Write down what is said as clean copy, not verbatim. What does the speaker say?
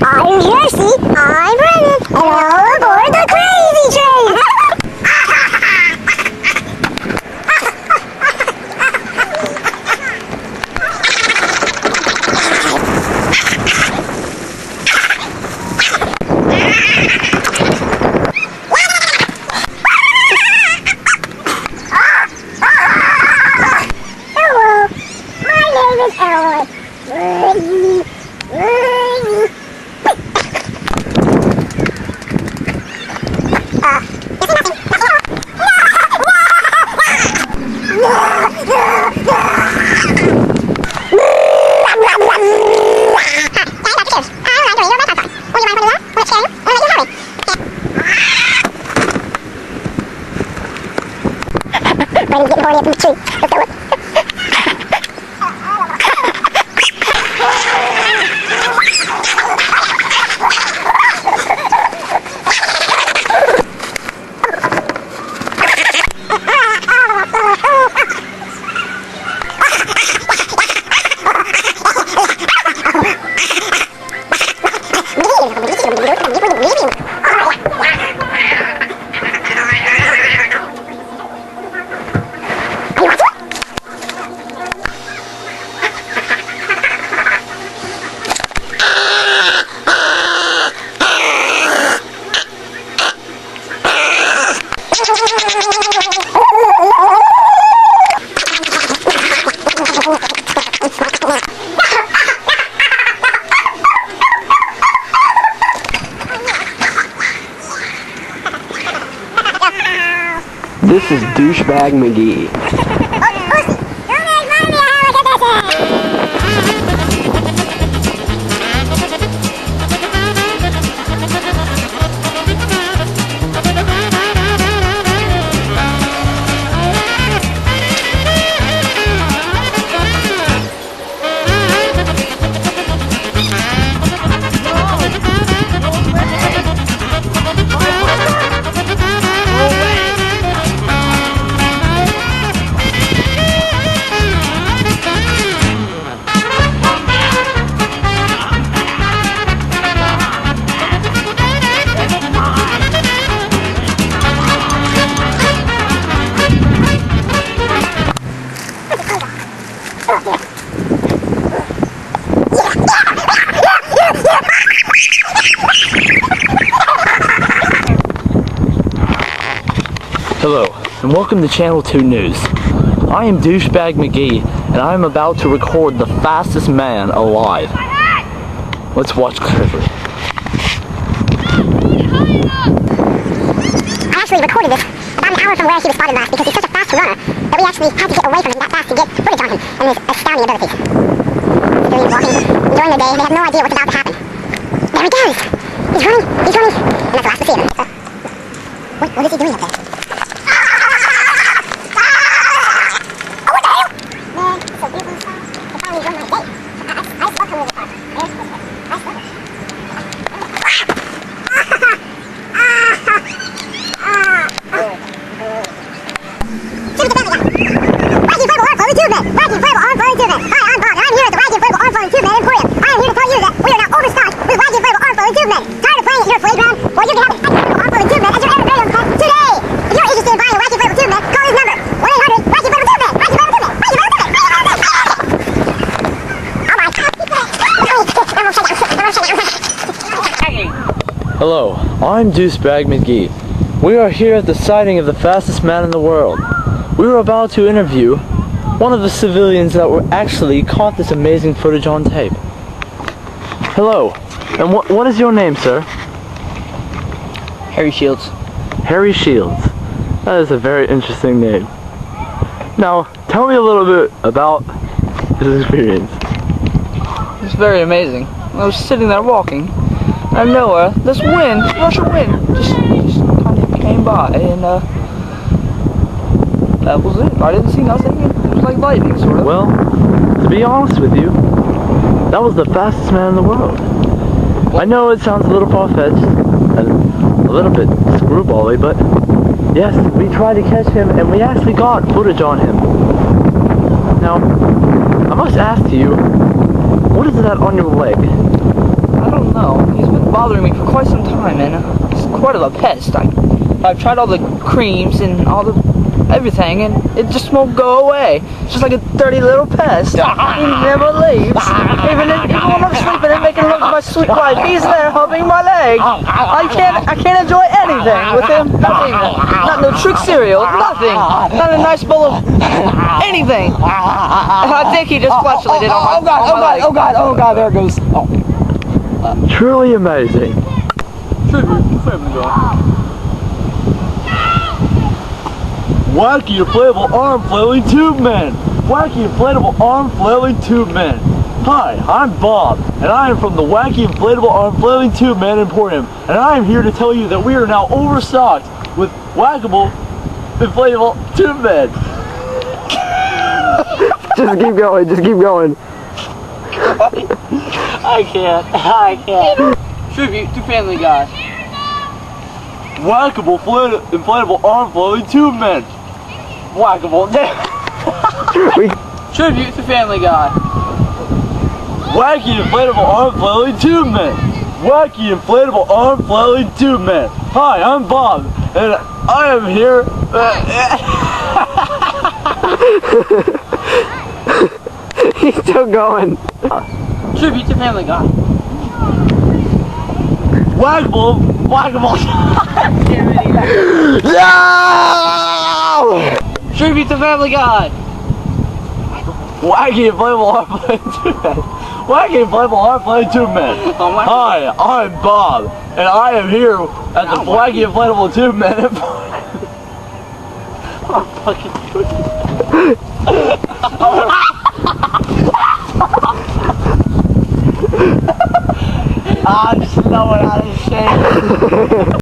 I'm Jesse. I'm Brennan. And all aboard the crazy train. Hello, my name is Ellen. Brendan's getting horny up in the tree. Let's go. This is Douche Bag McGee. Hello, and welcome to Channel 2 News. I am Douche Bag McGee, and I am about to record the fastest man alive. Let's watch carefully. I actually recorded this about an hour from where he was spotted last because he's such a fast runner that we actually had to get away from him that fast to get footage on him and his astounding abilities. He's doing his walking during the day. They have no idea what's about to happen. There he goes! He's running! He's running! And that's the last we see of him. What is he doing up there? Hello, I'm Douche Bag McGee. We are here at the sighting of the fastest man in the world. We were about to interview one of the civilians that were actually caught this amazing footage on tape. Hello, and what is your name, sir? Harry Shields. Harry Shields. That is a very interesting name. Now, tell me a little bit about this experience. It's very amazing. I was sitting there walking, out of nowhere, this wind, rush of wind, just kind of came by, and that was it. I didn't see nothing. It was like lightning, sort of. Well, to be honest with you, that was the fastest man in the world. I know it sounds a little far-fetched and a little bit screwbally, but yes, we tried to catch him, and we actually got footage on him. Now, I must ask you, what is that on your leg? I don't know. bothering me for quite some time, and it's quite of a pest. I've tried all the creams and all the everything, and it just won't go away. It's just like a dirty little pest. He never leaves. Even when I'm sleeping and making love to my sweet wife, he's there humping my leg. I can't enjoy anything with him. Nothing. Not no trick cereal. Nothing. Not a nice bowl of anything. I think he just flatulated on my leg. Oh God, there it goes. Oh. Truly amazing. Wacky inflatable arm flailing tube man. Wacky inflatable arm flailing tube man. Hi, I'm Bob, and I am from the Wacky inflatable arm flailing tube man Emporium, and I am here to tell you that we are now overstocked with wackable inflatable tube men. Just keep going, just keep going. I can't. Tribute to Family Guy. Wackable inflatable arm flailing tube men. Wackable. Tribute to Family Guy. Wacky inflatable arm flailing tube man. Wacky inflatable arm flailing tube man. Hi, I'm Bob, and I am here. He's still going. Tribute to Family Guy. Wackable. No! Tribute to Family Guy. Wacky inflatable arm flailing tube man. Wacky inflatable arm flailing tube man. Hi, I'm Bob, and I am here at the Wacky inflatable tube man. I'm snowing out of shape.